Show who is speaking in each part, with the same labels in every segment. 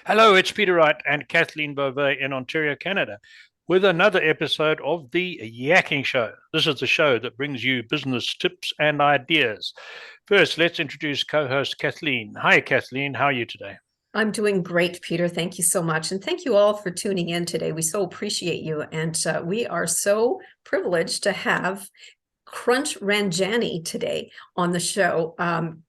Speaker 1: Hello, it's Peter Wright and Kathleen Beauvais in Ontario, Canada, with another episode of the Yakking Show. This is the show that brings you business tips and ideas. First, let's introduce co host Kathleen. Hi, Kathleen. How are you today?
Speaker 2: I'm doing great, Peter. Thank you so much. And thank you all for tuning in today. We so appreciate you. And we are so privileged to have Crunch Ranjani today on the show.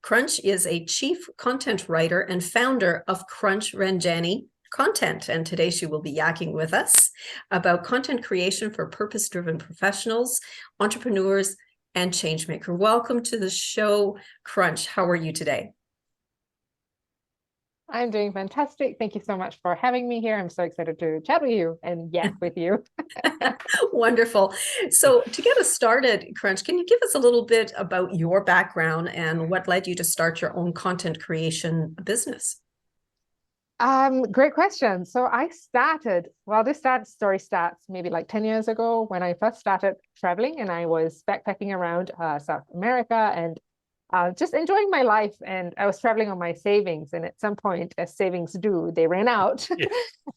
Speaker 2: Crunch is a chief content writer and founder of Crunch Ranjani Content. And today she will be yakking with us about content creation for purpose-driven professionals, entrepreneurs, and changemaker. Welcome to the show, Crunch. How are you today?
Speaker 3: I'm doing fantastic. Thank you so much for having me here. I'm so excited to chat with you and yak with you.
Speaker 2: Wonderful. So to get us started, Crunch, can you give us a little bit about your background and what led you to start your own content creation business?
Speaker 3: Great question. So story starts maybe like 10 years ago when I first started traveling and I was backpacking around South America and just enjoying my life. And I was traveling on my savings. And at some point, as savings do, they ran out.
Speaker 1: Yeah.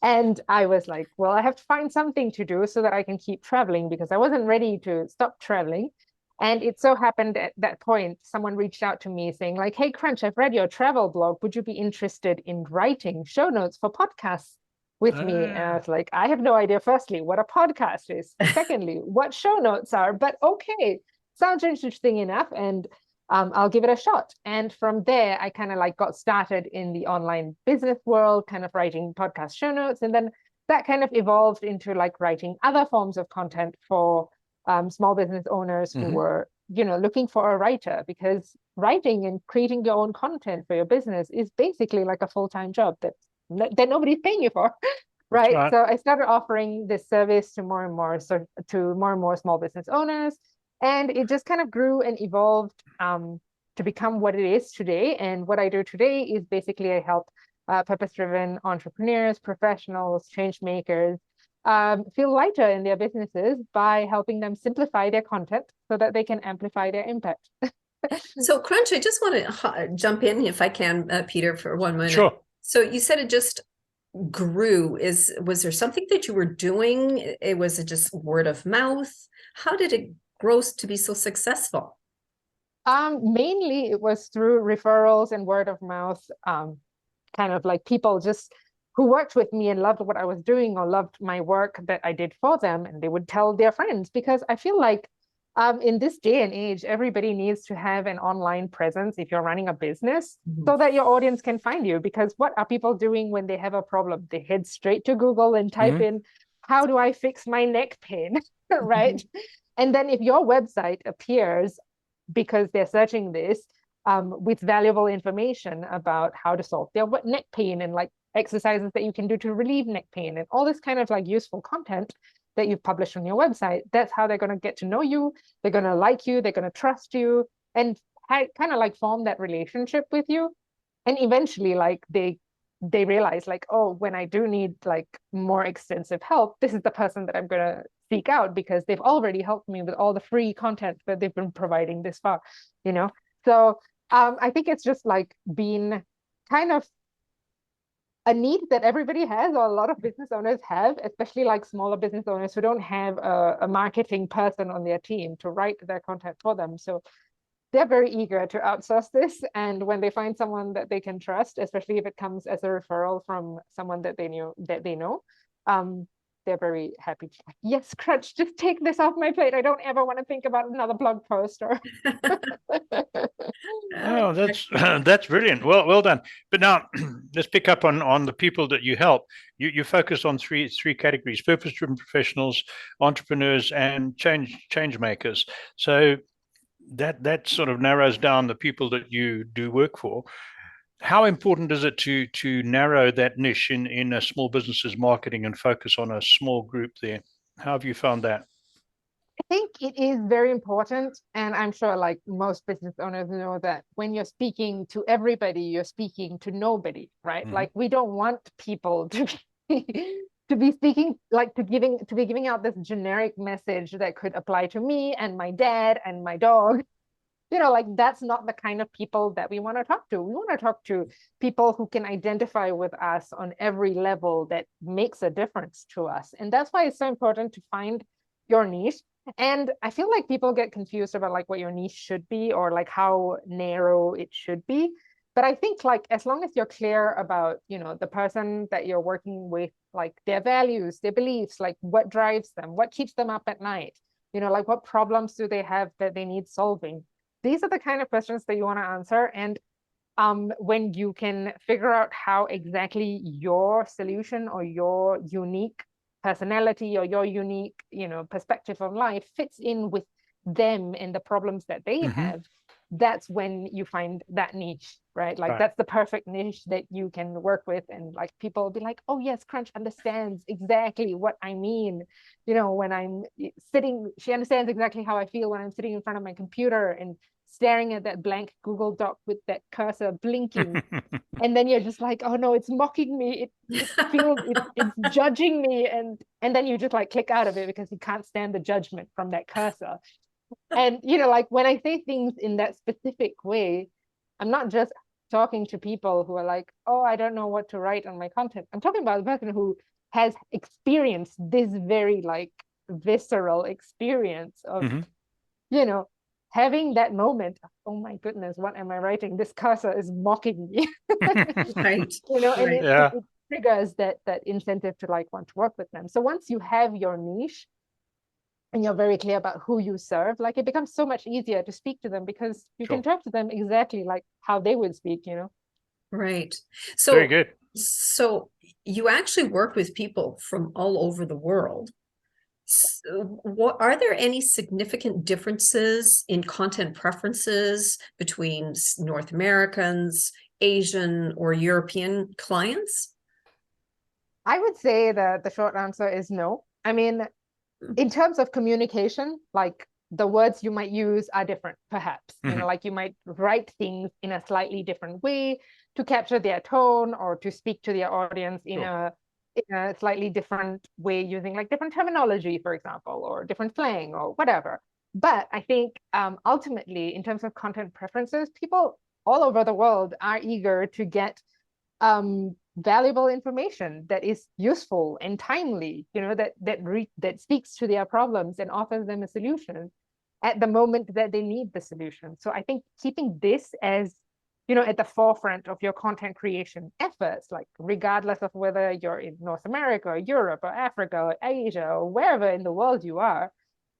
Speaker 3: And I was like, well, I have to find something to do so that I can keep traveling because I wasn't ready to stop traveling. And it so happened at that point, someone reached out to me saying like, hey, Crunch, I've read your travel blog. Would you be interested in writing show notes for podcasts with me? And I was like, I have no idea, firstly, what a podcast is. Secondly, what show notes are. But okay, sounds interesting enough. And I'll give it a shot. And from there, I kind of like got started in the online business world, kind of writing podcast show notes. And then that kind of evolved into like writing other forms of content for small business owners who were, looking for a writer, because writing and creating your own content for your business is basically like a full-time job that nobody's paying you for.
Speaker 1: That's
Speaker 3: Right.
Speaker 1: right.
Speaker 3: So I started offering this service to more and more small business owners. And it just kind of grew and evolved to become what it is today. And what I do today is basically I help purpose-driven entrepreneurs, professionals, change makers feel lighter in their businesses by helping them simplify their content so that they can amplify their impact.
Speaker 2: So, Crunch, I just want to jump in if I can, Peter, for 1 minute.
Speaker 1: Sure.
Speaker 2: So you said it just grew. Was there something that you were doing? Was it just word of mouth? How did it grow to be so successful?
Speaker 3: Mainly it was through referrals and word of mouth, kind of like people just who worked with me and loved what I was doing or loved my work that I did for them, and they would tell their friends, because I feel like in this day and age, everybody needs to have an online presence if you're running a business so that your audience can find you. Because what are people doing when they have a problem? They head straight to Google and type in, how do I fix my neck pain? Right? And then if your website appears because they're searching this with valuable information about how to solve their neck pain and like exercises that you can do to relieve neck pain and all this kind of like useful content that you've published on your website, that's how they're going to get to know you. They're going to like you. They're going to trust you and kind of like form that relationship with you. And eventually, like they realize like, oh, when I do need like more extensive help, this is the person that I'm going to seek out because they've already helped me with all the free content that they've been providing this far, you know? So I think it's just like being kind of a need that everybody has, or a lot of business owners have, especially like smaller business owners who don't have a marketing person on their team to write their content for them. So they're very eager to outsource this. And when they find someone that they can trust, especially if it comes as a referral from someone that they know, they're very happy to, like, yes, Crutch, just take this off my plate. I don't ever want to think about another blog post or
Speaker 1: Oh, that's that's brilliant. Well done. But now let's pick up on the people that you help. You focus on three categories: purpose-driven professionals, entrepreneurs, and change makers. So that sort of narrows down the people that you do work for. How important is it to narrow that niche in a small business's marketing and focus on a small group there? How have you found that?
Speaker 3: I think it is very important. And I'm sure like most business owners know that when you're speaking to everybody, you're speaking to nobody, right?
Speaker 1: Mhm.
Speaker 3: Like we don't want people to be, to be speaking, like to be giving out this generic message that could apply to me and my dad and my dog. like that's not the kind of people that we want to talk to. We want to talk to people who can identify with us on every level that makes a difference to us. And that's why it's so important to find your niche. And I feel like people get confused about like what your niche should be or like how narrow it should be. But I think like as long as you're clear about, the person that you're working with, like their values, their beliefs, like what drives them, what keeps them up at night, like what problems do they have that they need solving? These are the kind of questions that you want to answer. And when you can figure out how exactly your solution or your unique personality or your unique, perspective on life fits in with them and the problems that they have, that's when you find that niche, right? Like that's the perfect niche that you can work with. And like people will be like, oh yes, Crunch understands exactly what I mean. When I'm sitting, she understands exactly how I feel when I'm sitting in front of my computer and staring at that blank Google Doc with that cursor blinking. And then you're just like, oh no, it's mocking me. It feels, it's judging me. And then you just like click out of it because you can't stand the judgment from that cursor. And, like when I say things in that specific way, I'm not just talking to people who are like, oh, I don't know what to write on my content. I'm talking about a person who has experienced this very like visceral experience of, having that moment of, oh my goodness, what am I writing? This cursor is mocking me.
Speaker 2: Right.
Speaker 3: And
Speaker 2: Right.
Speaker 3: it triggers that incentive to like want to work with them. So once you have your niche, and you're very clear about who you serve, like it becomes so much easier to speak to them because you can talk to them exactly like how they would speak,
Speaker 2: Right.
Speaker 1: Very good.
Speaker 2: So you actually work with people from all over the world. So are there any significant differences in content preferences between North Americans, Asian, or European clients?
Speaker 3: I would say that the short answer is no. I mean, in terms of communication, like the words you might use are different, perhaps. Like you might write things in a slightly different way to capture their tone or to speak to their audience in a slightly different way using like different terminology, for example, or different slang or whatever. But I think ultimately, in terms of content preferences, people all over the world are eager to get valuable information that is useful and timely, that speaks to their problems and offers them a solution at the moment that they need the solution. So I think keeping this as, at the forefront of your content creation efforts, like regardless of whether you're in North America or Europe or Africa or Asia or wherever in the world you are,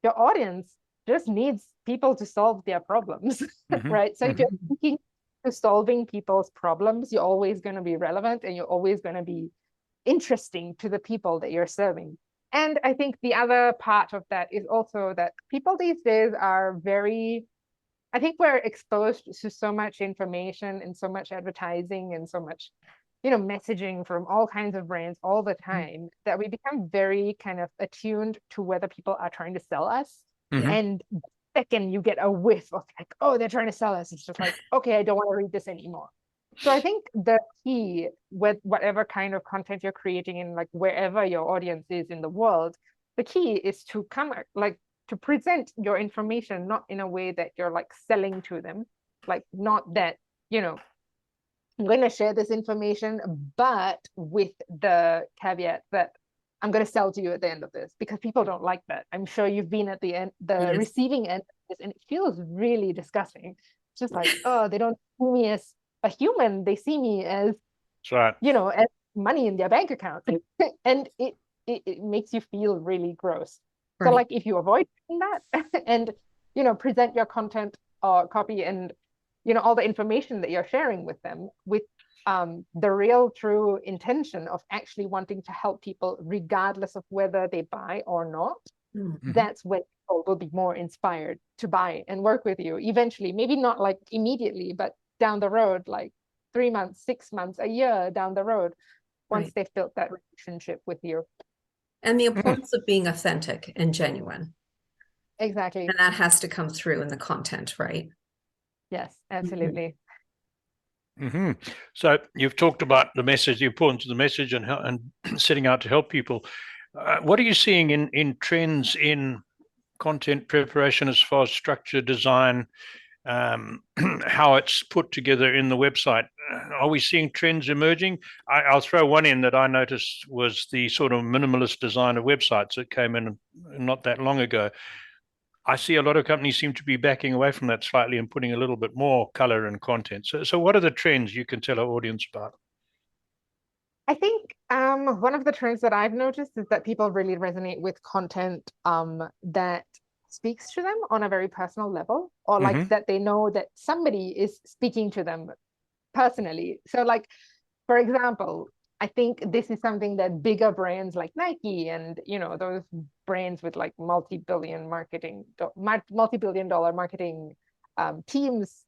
Speaker 3: your audience just needs people to solve their problems, right? So if you're thinking to solving people's problems, you're always going to be relevant and you're always going to be interesting to the people that you're serving. And I think the other part of that is also that people these days are I think we're exposed to so much information and so much advertising and so much, messaging from all kinds of brands all the time that we become very kind of attuned to whether people are trying to sell us. And second you get a whiff of like, oh, they're trying to sell us, it's just like, okay, I don't want to read this anymore. So I think the key with whatever kind of content you're creating in like wherever your audience is in the world, the key is to to present your information not in a way that you're like selling to them, like not that, I'm going to share this information, but with the caveat that I'm going to sell to you at the end of this, because people don't like that. I'm sure you've been at the receiving end of this, and it feels really disgusting. It's just like, oh, they don't see me as a human. They see me as, as money in their bank account. And it makes you feel really gross. Right. So like if you avoid that and, present your content or copy and, all the information that you're sharing with them with the real true intention of actually wanting to help people regardless of whether they buy or not, that's when people will be more inspired to buy and work with you eventually. Maybe not like immediately, but down the road, like 3 months, 6 months, a year down the road, once they've built that relationship with you.
Speaker 2: And the importance of being authentic and genuine.
Speaker 3: Exactly.
Speaker 2: And that has to come through in the content, right?
Speaker 3: Yes, absolutely.
Speaker 1: So you've talked about the message, the importance of the message, and setting out to help people. What are you seeing in trends in content preparation as far as structure, design, how it's put together in the website. Are we seeing trends emerging? I'll throw one in that I noticed was the sort of minimalist design of websites that came in not that long ago. I see a lot of companies seem to be backing away from that slightly and putting a little bit more color and content. So what are the trends you can tell our audience about?
Speaker 3: I think one of the trends that I've noticed is that people really resonate with content that speaks to them on a very personal level, or like that they know that somebody is speaking to them personally. So like, for example, I think this is something that bigger brands like Nike and, you know, those brands with like multi-billion dollar marketing teams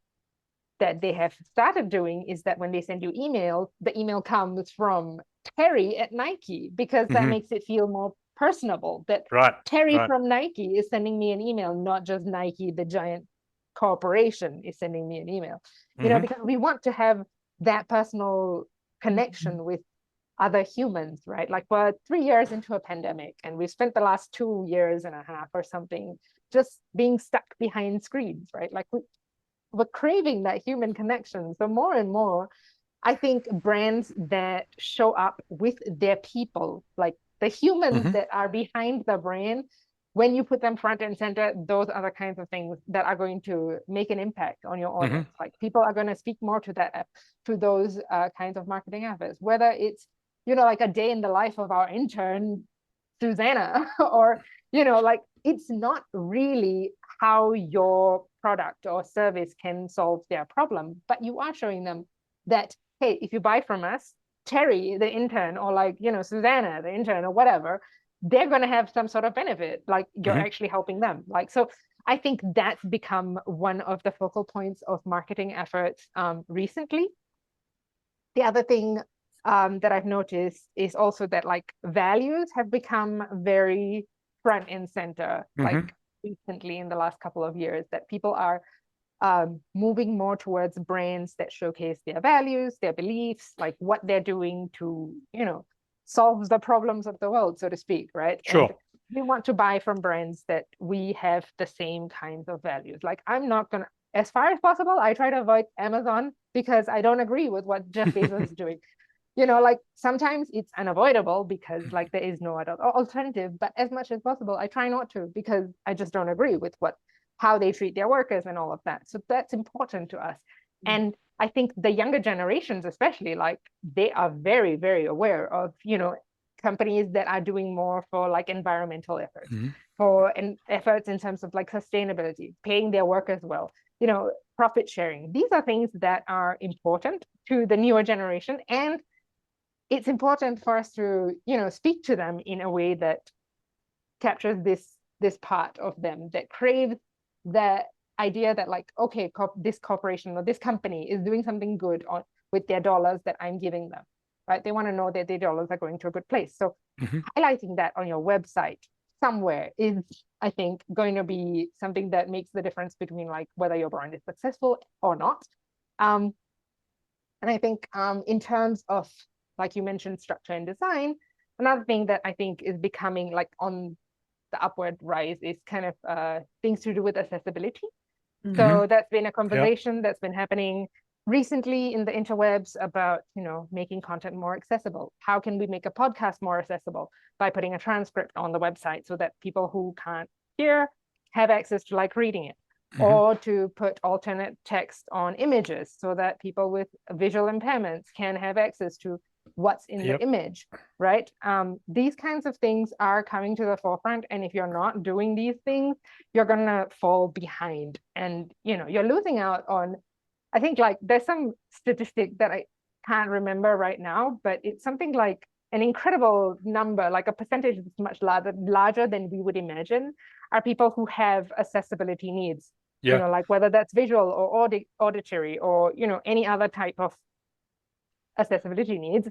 Speaker 3: that they have started doing is that when they send you email, the email comes from Terry at Nike, because that makes it feel more personable, that Terry from Nike is sending me an email, not just Nike, the giant corporation, is sending me an email. You know, because we want to have that personal connection with other humans, right? Like we're 3 years into a pandemic and we've spent the last 2 years and a half or something just being stuck behind screens, right? Like we're craving that human connection. So more and more, I think brands that show up with their people, like the humans that are behind the brand, when you put them front and center, those are the kinds of things that are going to make an impact on your audience. Like people are going to speak more to that, to those kinds of marketing efforts, whether it's, you know, like a day in the life of our intern, Susanna, or, you know, like it's not really how your product or service can solve their problem, but you are showing them that, hey, if you buy from us, Terry, the intern, or like, you know, Susanna, the intern, or whatever, they're going to have some sort of benefit, like you're actually helping them. Like, so I think that's become one of the focal points of marketing efforts recently. The other thing that I've noticed is also that like values have become very front and center, like recently in the last couple of years, that people are moving more towards brands that showcase their values, their beliefs, like what they're doing to, you know, solve the problems of the world, so to speak, right?
Speaker 1: Sure.
Speaker 3: And we want to buy from brands that we have the same kinds of values. Like I'm not gonna, as far as possible, I try to avoid Amazon because I don't agree with what Jeff Bezos is doing. You know, like sometimes it's unavoidable because like there is no other alternative, but as much as possible, I try not to, because I just don't agree with how they treat their workers and all of that. So that's important to us. And I think the younger generations, especially, like they are very, very aware of, you know, companies that are doing more for like environmental efforts, for efforts in terms of like sustainability, paying their workers well, you know, profit sharing. These are things that are important to the newer generation, and it's important for us to, you know, speak to them in a way that captures this part of them that craves the idea that like, okay, this corporation or this company is doing something good with their dollars that I'm giving them, right? They want to know that their dollars are going to a good place. So highlighting that on your website somewhere is, I think, going to be something that makes the difference between like whether your brand is successful or not. And I think in terms of, like you mentioned, structure and design, another thing that I think is becoming like on the upward rise is kind of things to do with accessibility. So that's been a conversation that's been happening recently in the interwebs about, you know, making content more accessible. How can we make a podcast more accessible? By putting a transcript on the website so that people who can't hear have access to like reading it, or to put alternate text on images so that people with visual impairments can have access to what's in the image, right? These kinds of things are coming to the forefront, and if you're not doing these things, you're gonna fall behind, and you know, you're losing out on, I think like there's some statistic that I can't remember right now, but it's something like an incredible number, like a percentage that's much larger than we would imagine, are people who have accessibility needs. You know, like whether that's visual or auditory or, you know, any other type of accessibility needs,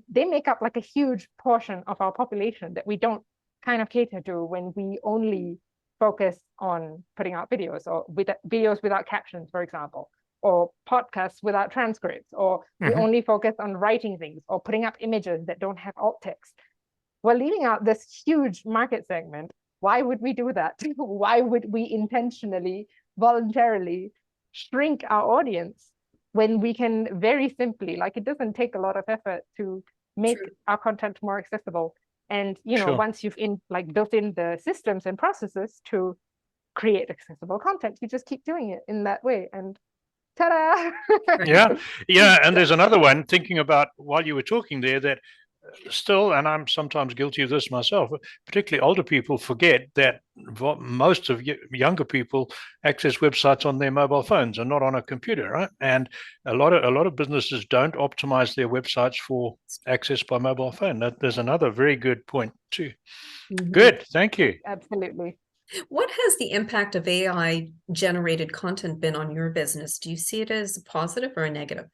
Speaker 3: they make up like a huge portion of our population that we don't kind of cater to when we only focus on putting out videos, or with videos without captions, for example, or podcasts without transcripts, or we only focus on writing things or putting up images that don't have alt text. We're leaving out this huge market segment. Why would we do that? Why would we intentionally, voluntarily shrink our audience when we can very simply, like, it doesn't take a lot of effort to make our content more accessible. And, once you've built in the systems and processes to create accessible content, you just keep doing it in that way. And ta-da!
Speaker 1: Yeah. And there's another one, thinking about while you were talking there, that still, and I'm sometimes guilty of this myself, particularly older people forget that most of younger people access websites on their mobile phones and not on a computer, right? And a lot of businesses don't optimize their websites for access by mobile phone. There's another very good point too. Good, thank you.
Speaker 3: Absolutely.
Speaker 2: What has the impact of AI generated content been on your business? Do you see it as a positive or a negative?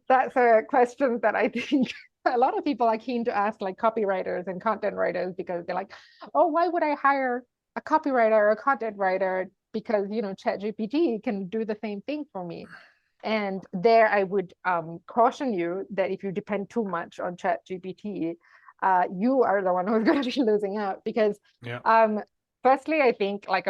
Speaker 3: That's a question that I think a lot of people are keen to ask, like copywriters and content writers, because they're like, oh, why would I hire a copywriter or a content writer? Because, ChatGPT can do the same thing for me. And there I would caution you that if you depend too much on ChatGPT, you are the one who's going to be losing out. Because firstly, I think like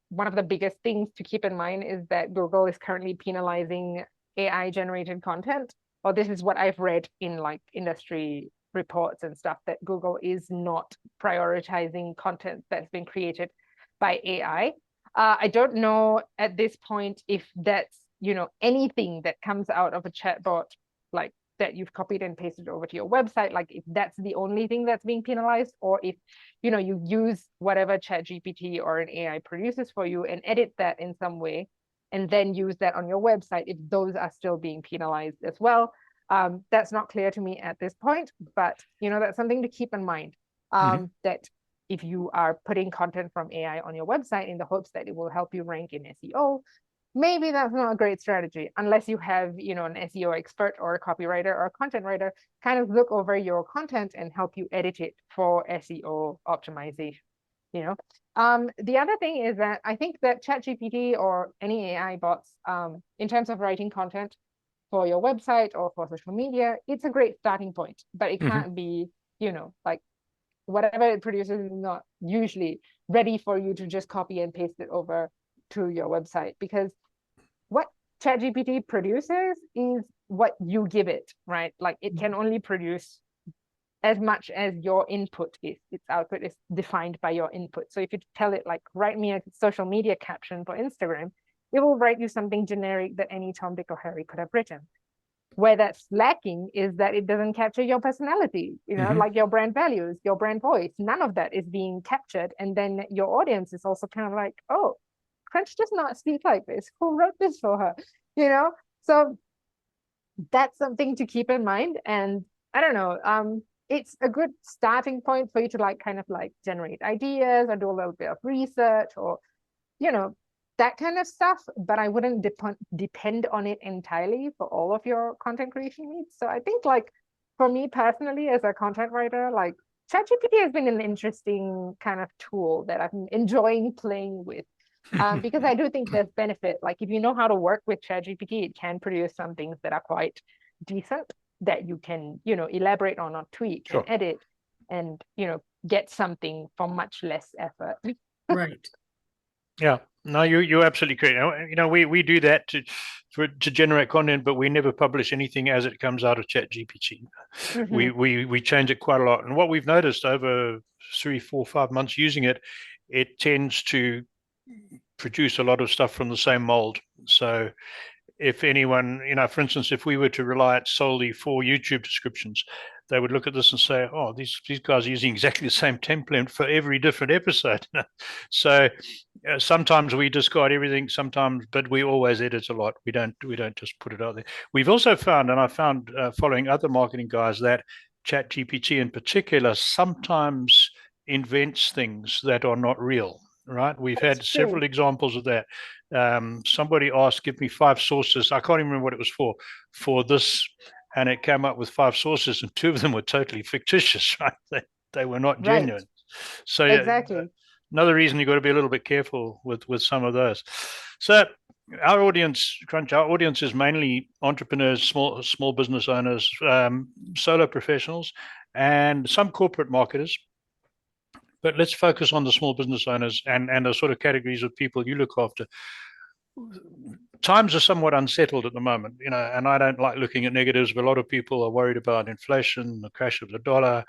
Speaker 3: one of the biggest things to keep in mind is that Google is currently penalizing AI generated content, or this is what I've read in like industry reports and stuff, that Google is not prioritizing content that's been created by AI. I don't know at this point if that's, anything that comes out of a chatbot, like that you've copied and pasted over to your website, like if that's the only thing that's being penalized, or if, you use whatever ChatGPT or an AI produces for you and edit that in some way, and then use that on your website, if those are still being penalized as well. That's not clear to me at this point, but that's something to keep in mind, that if you are putting content from AI on your website in the hopes that it will help you rank in SEO, maybe that's not a great strategy, unless you have, an SEO expert or a copywriter or a content writer kind of look over your content and help you edit it for SEO optimization. The other thing is that I think that ChatGPT or any AI bots, in terms of writing content for your website or for social media, it's a great starting point, but it can't be, like whatever it produces is not usually ready for you to just copy and paste it over to your website, because what ChatGPT produces is what you give it, right? Like it can only produce as much as your input is. Its output is defined by your input. So if you tell it, like, write me a social media caption for Instagram, it will write you something generic that any Tom, Dick, or Harry could have written. Where that's lacking is that it doesn't capture your personality, like your brand values, your brand voice. None of that is being captured. And then your audience is also kind of like, oh, Crunch does not speak like this. Who wrote this for her? So that's something to keep in mind. And I don't know, it's a good starting point for you to kind of generate ideas or do a little bit of research or, that kind of stuff. But I wouldn't depend on it entirely for all of your content creation needs. So I think for me personally, as a content writer, ChatGPT has been an interesting kind of tool that I'm enjoying playing with. Because I do think there's benefit. Like if you know how to work with ChatGPT, it can produce some things that are quite decent that you can, elaborate on or tweak and edit and, get something for much less effort.
Speaker 2: Right.
Speaker 1: Yeah, no, you're absolutely correct. We do that to generate content, but we never publish anything as it comes out of ChatGPT. We change it quite a lot, and what we've noticed over 3, 4, 5 months using it, it tends to produce a lot of stuff from the same mold. So if anyone, for instance, if we were to rely solely for YouTube descriptions, they would look at this and say, oh, these guys are using exactly the same template for every different episode. So sometimes we discard everything, sometimes, but we always edit a lot. We don't just put it out there. We've also found, and I found following other marketing guys, that ChatGPT in particular sometimes invents things that are not real. Right, we've had several examples of that. Somebody asked, give me 5 sources. I can't even remember what it was for this, and it came up with 5 sources, and 2 of them were totally fictitious. Right, they were not genuine. So
Speaker 3: exactly.
Speaker 1: Another reason you've got to be a little bit careful with some of those. So our audience, Crunch, our audience is mainly entrepreneurs, small business owners, solo professionals, and some corporate marketers. But let's focus on the small business owners and the sort of categories of people you look after. times are somewhat unsettled at the moment, and I don't like looking at negatives, but a lot of people are worried about inflation, the crash of the dollar,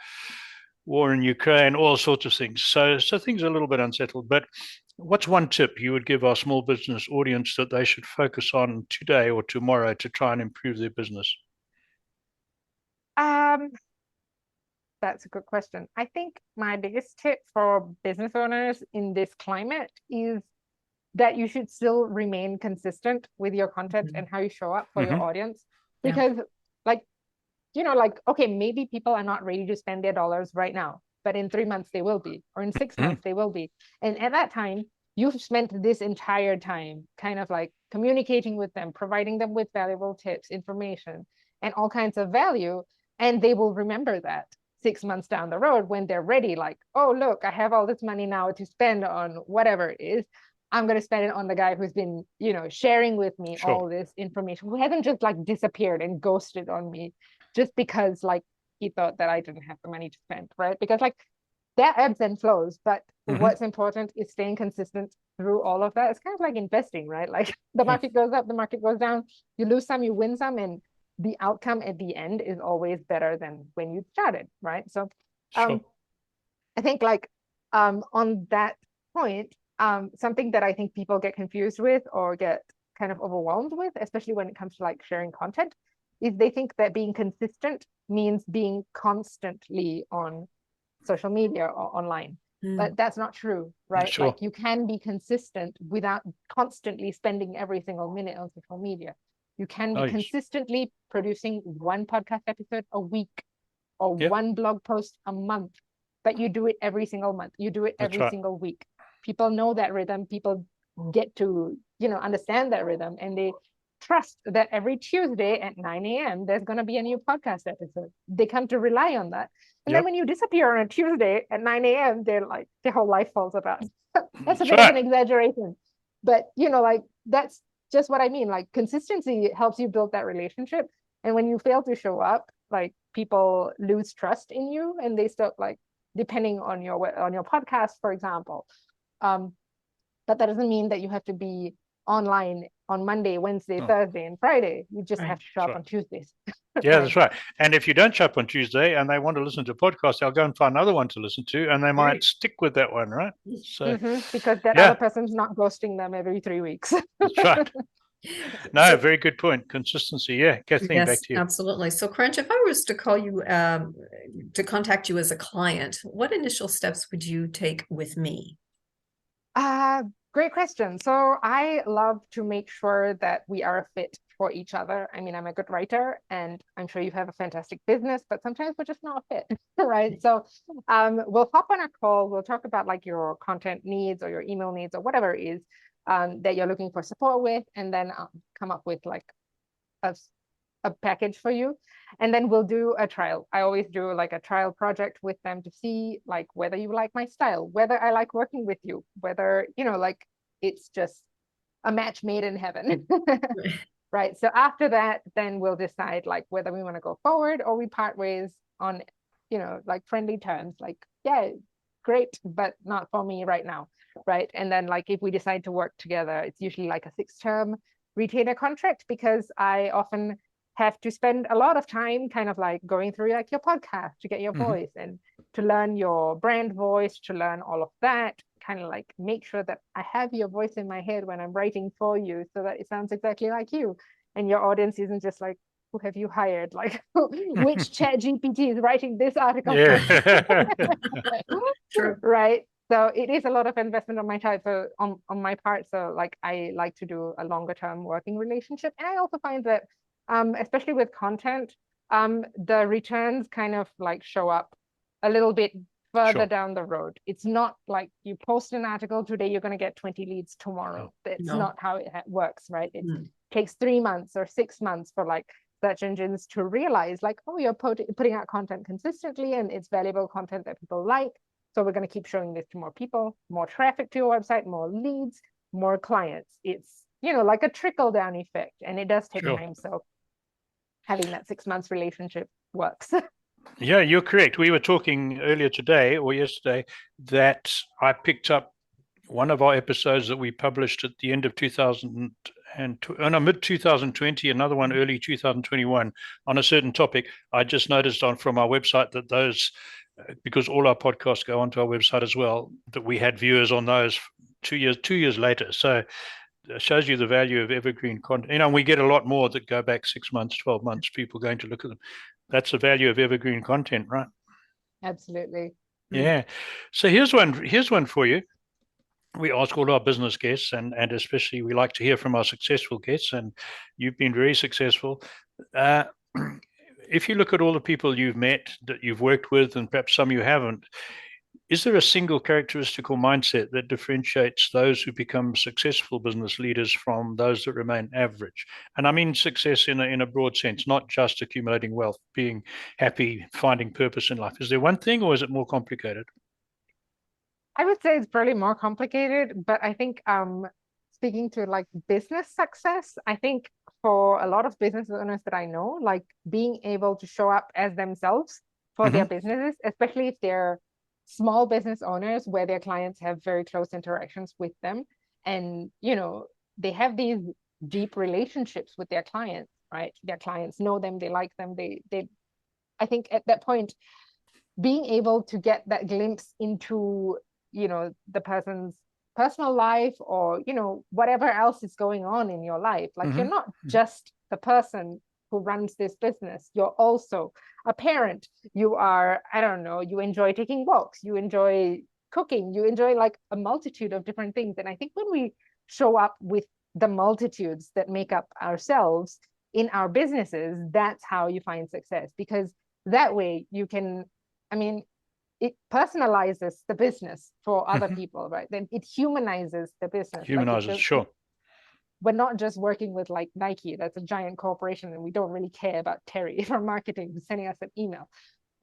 Speaker 1: war in Ukraine, all sorts of things. So things are a little bit unsettled. But what's one tip you would give our small business audience that they should focus on today or tomorrow to try and improve their business?
Speaker 3: Um, that's a good question. I think my biggest tip for business owners in this climate is that you should still remain consistent with your content and how you show up for your audience. Because like, okay, maybe people are not ready to spend their dollars right now, but in 3 months they will be, or in 6 months they will be. And at that time, you've spent this entire time kind of like communicating with them, providing them with valuable tips, information, and all kinds of value. And they will remember that 6 months down the road when they're ready, like, oh, look, I have all this money now to spend on whatever it is. I'm going to spend it on the guy who's been, sharing with me all this information, who hasn't just like disappeared and ghosted on me just because like he thought that I didn't have the money to spend, right? Because like that ebbs and flows, but what's important is staying consistent through all of that. It's kind of like investing, right? Like the market goes up, the market goes down, you lose some, you win some, and the outcome at the end is always better than when you started, right? So I think like on that point, something that I think people get confused with or get kind of overwhelmed with, especially when it comes to like sharing content, is they think that being consistent means being constantly on social media or online. But that's not true, right? Like you can be consistent without constantly spending every single minute on social media. You can be consistently producing one podcast episode a week or one blog post a month, but you do it every single month. You do it every single week. People know that rhythm. People get to, understand that rhythm, and they trust that every Tuesday at 9 a.m. there's going to be a new podcast episode. They come to rely on that. And then when you disappear on a Tuesday at 9 a.m., they're like, their whole life falls apart. That's a bit of an exaggeration. But, like, that's just what I mean. Like, consistency helps you build that relationship. And when you fail to show up, like, people lose trust in you and they start, like, depending on your podcast, for example. But that doesn't mean that you have to be online on Monday, Wednesday, Thursday, and Friday. You just have to show up on Tuesdays.
Speaker 1: Yeah, that's right. And if you don't show up on Tuesday and they want to listen to a podcast, they'll go and find another one to listen to, and they might stick with that one, right? So
Speaker 3: because that other person's not ghosting them every 3 weeks.
Speaker 1: That's right. No, very good point. Consistency. Yeah. Kathleen, back to you.
Speaker 2: Absolutely. So Crunch, if I was to call you, to contact you as a client, what initial steps would you take with me?
Speaker 3: Great question. So I love to make sure that we are a fit for each other. I mean, I'm a good writer and I'm sure you have a fantastic business, but sometimes we're just not a fit, right? So we'll hop on a call. We'll talk about like your content needs or your email needs or whatever it is that you're looking for support with, and then come up with like a package for you. And then we'll do a trial. I always do like a trial project with them to see like whether you like my style, whether I like working with you, whether, like it's just a match made in heaven. Right. So after that, then we'll decide like whether we want to go forward or we part ways on, like friendly terms, like, yeah, great, but not for me right now. Right. And then like if we decide to work together, it's usually like a 6-term retainer contract, because I often have to spend a lot of time kind of like going through like your podcast to get your voice and to learn your brand voice, to learn all of that, kind of like make sure that I have your voice in my head when I'm writing for you so that it sounds exactly like you. And your audience isn't just like, who have you hired? Like, which chat GPT is writing this article?
Speaker 1: Yeah.
Speaker 3: Right. So it is a lot of investment on my part. So on my part. So like I like to do a longer term working relationship. And I also find that especially with content, the returns kind of like show up a little bit further down the road. It's not like you post an article today, you're going to get 20 leads tomorrow. That's not how it works, right? It takes 3 months or 6 months for like search engines to realize like, oh, you're putting out content consistently and it's valuable content that people like. So we're going to keep showing this to more people, more traffic to your website, more leads, more clients. It's, like a trickle down effect, and it does take time. So having that 6 months relationship works.
Speaker 1: Yeah, you're correct. We were talking earlier today or yesterday that I picked up one of our episodes that we published at the end of mid 2020, another one early 2021 on a certain topic. I just noticed from our website that those, because all our podcasts go onto our website as well, that we had viewers on those 2 years later. So it shows you the value of evergreen content. We get a lot more that go back 6 months, 12 months, people going to look at them. That's the value of evergreen content, right?
Speaker 3: Absolutely.
Speaker 1: Yeah. So here's one for you. We ask all our business guests, and especially we like to hear from our successful guests, and you've been very successful. If you look at all the people you've met, that you've worked with, and perhaps some you haven't, is there a single characteristic or mindset that differentiates those who become successful business leaders from those that remain average? And I mean success in a broad sense, not just accumulating wealth, being happy, finding purpose in life. Is there one thing, or is it more complicated?
Speaker 3: I would say it's probably more complicated, but I think speaking to like business success, I think for a lot of business owners that I know, like being able to show up as themselves for their businesses, especially if they're small business owners where their clients have very close interactions with them, and they have these deep relationships with their clients, right? Their clients know them, they like them, they I think at that point, being able to get that glimpse into the person's personal life, or whatever else is going on in your life, like you're not just the person who runs this business, you're also a parent, you are, I don't know, you enjoy taking walks, you enjoy cooking, you enjoy like a multitude of different things. And I think when we show up with the multitudes that make up ourselves in our businesses, that's how you find success, because that way you can, it personalizes the business for other people, right? Then it humanizes the business.
Speaker 1: Humanizes, sure.
Speaker 3: We're not just working with like Nike, that's a giant corporation, and we don't really care about Terry from marketing who's sending us an email.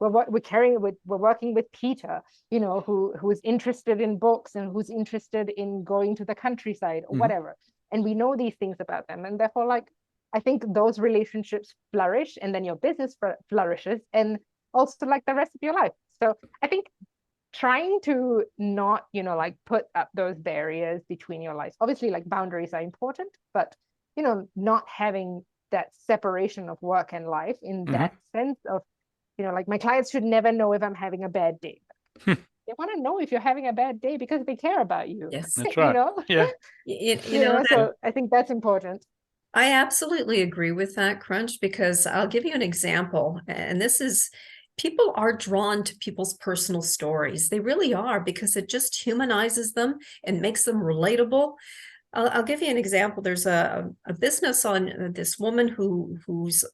Speaker 3: We're working with Peter, who is interested in books and who's interested in going to the countryside or whatever. And we know these things about them. And therefore, like, I think those relationships flourish, and then your business flourishes, and also like the rest of your life. So I think trying to not, like put up those barriers between your lives. Obviously, like boundaries are important, but, not having that separation of work and life in that sense of, like my clients should never know if I'm having a bad day. They want to know if you're having a bad day because they care about you.
Speaker 2: Yes.
Speaker 1: That's right.
Speaker 2: Yeah.
Speaker 3: So I think that's important.
Speaker 2: I absolutely agree with that, Crunch, because I'll give you an example. And this is, people are drawn to people's personal stories. They really are, because it just humanizes them and makes them relatable. I'll give you an example. There's a business on this woman who's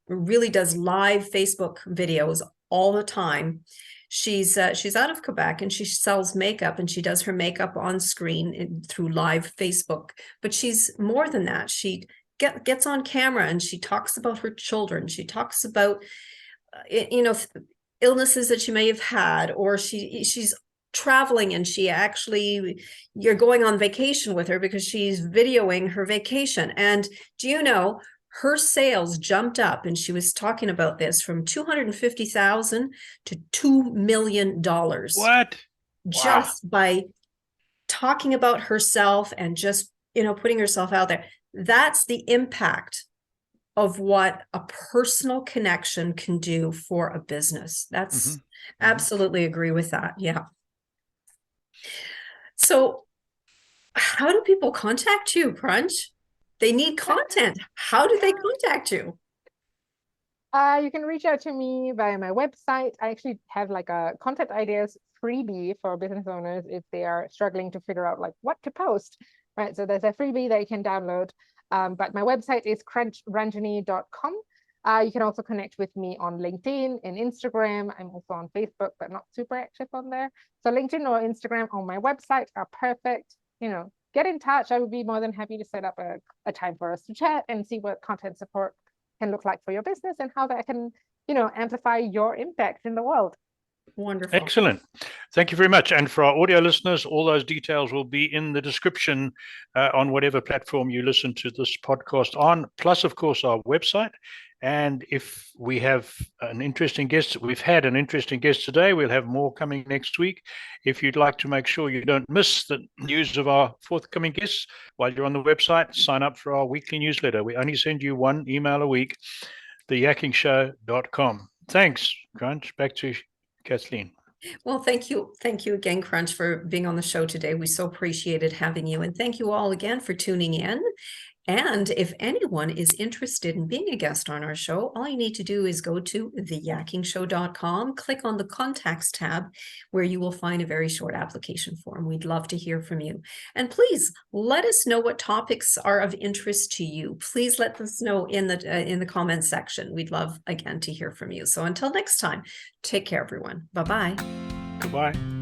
Speaker 2: really does live Facebook videos all the time. She's out of Quebec, and she sells makeup, and she does her makeup on screen through live Facebook. But she's more than that. She gets on camera and she talks about her children. She talks about illnesses that she may have had, or she's traveling, and you're going on vacation with her because she's videoing her vacation. And do you know, her sales jumped up, and she was talking about this, from $250,000 to $2 million.
Speaker 1: What?
Speaker 2: Just by talking about herself and just, putting herself out there. That's the impact of what a personal connection can do for a business. That's absolutely agree with that. Yeah. So how do people contact you, Crunch? They need content. How do they contact you?
Speaker 3: You can reach out to me via my website. I actually have like a content ideas freebie for business owners if they are struggling to figure out like what to post, right? So there's a freebie that you can download. But my website is ranjani.com. You can also connect with me on LinkedIn and Instagram. I'm also on Facebook, but not super active on there. So LinkedIn or Instagram on my website are perfect. Get in touch. I would be more than happy to set up a time for us to chat and see what content support can look like for your business and how that can, amplify your impact in the world.
Speaker 2: Wonderful.
Speaker 1: Excellent. Thank you very much. And for our audio listeners, all those details will be in the description on whatever platform you listen to this podcast on, plus, of course, our website. And if we have an interesting guest, we've had an interesting guest today, we'll have more coming next week. If you'd like to make sure you don't miss the news of our forthcoming guests while you're on the website, sign up for our weekly newsletter. We only send you one email a week, theyakkingshow.com. Thanks, Crunch. Back to Kathleen.
Speaker 2: Well, thank you. Thank you again, Crunch, for being on the show today. We so appreciated having you. And thank you all again for tuning in. And if anyone is interested in being a guest on our show, all you need to do is go to theyakkingshow.com, click on the contacts tab, where you will find a very short application form. We'd love to hear from you. And please let us know what topics are of interest to you. Please let us know in the comments section. We'd love, again, to hear from you. So until next time, take care, everyone. Bye-bye.
Speaker 1: Goodbye.